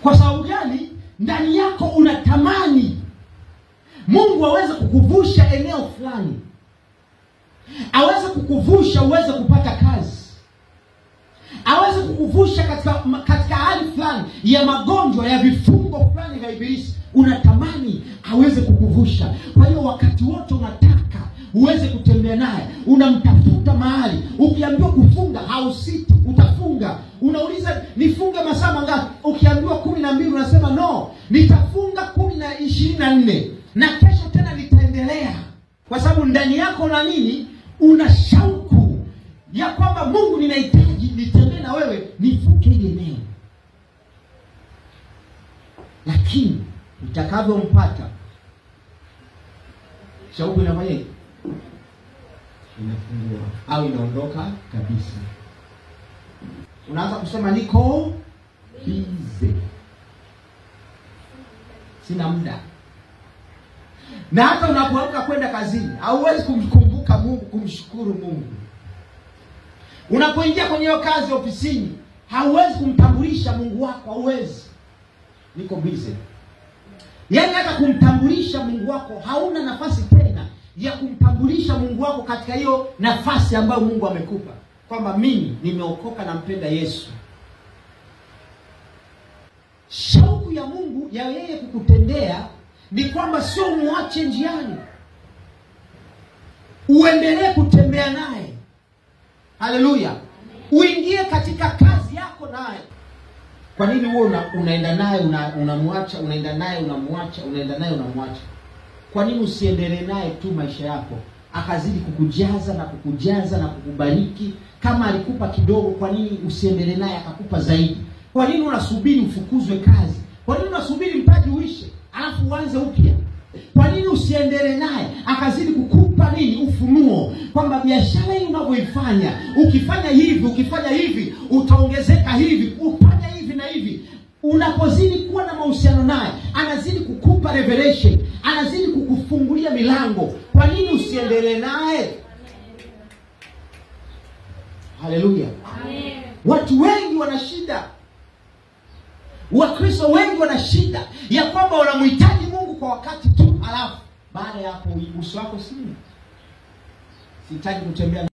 Kwa sababu gani? Ndani yako unatamani Mungu aweze kukuvusha eneo fulani, aweze kukuvusha uweze kupata kazi, aweze kukuvusha katika hali fulani ya magonjwa, ya vifungo fulani vya ibilisi. Unatamani aweze kukuvusha. Kwa hiyo wakati wote unataka uweze kutembea naye, unamtafuta mahali. Ukiambiwa kufunga hausiti, utafunga. Unauliza nifunge masaa mangapi? Ukiambiwa 12 unasema no, nitafunga 24 na kesho tena nitaendelea. Kwa sababu ndani yako na nini? Una shauku ya kwamba Mungu, ninahitaji nitembee na wewe, nifuke ile eneo. Lakini utakavyompata, shauku inafanya nini? Inafungua au inaondoka kabisa. Unaanza kusema niko busy, sina muda. Na hata unapoamka kwenda kazini, hauwezi kumkumbuka Mungu, kumshukuru Mungu. Unapoingia kwenye hiyo kazi ofisini, hauwezi kumtambulisha Mungu wako, hauwezi. Niko busy. Yaani hata kumtambulisha Mungu wako hauna nafasi tena ya kumtambulisha Mungu wako katika hiyo nafasi ambayo Mungu amekupa, kwamba mimi nimeokoka na mpenda Yesu. Shauku ya Mungu ya yeye kukutendea ni kwamba sio muache njiani, uendelee kutembea naye. Haleluya. Uingie katika kazi yako naye. Kwa nini wewe unaenda naye unamwacha, unaenda naye unamwacha, unaenda naye unamwacha? Kwa nini usiendelee naye tu maisha yako, akazidi kukujaza na kukujaza na kukubariki? Kama alikupa kidogo, kwa nini usiendelee naye akakupa zaidi? Kwa nini unasubiri ufukuzwe kazi? Kwa nini unasubiri mtaji uishe alafu uanze upya? Kwa nini usiendelee naye akazidi kukupa nini? Ufunuo kwamba biashara hii unavyoifanya, ukifanya hivi utaongezeka hivi, ufanya hivi na hivi. Unapozidi kuwa na mahusiano naye, anazidi kukupa revelation, anazidi kukufungulia milango. Kwa nini usiendelee naye? Haleluya. Amen. Watu wengi wana shida, Wakristo wengi wana shida ya kwamba wanamhitaji Mungu kwa wakati tu, alafu baada ya hapo uso wako sihitaji kutembea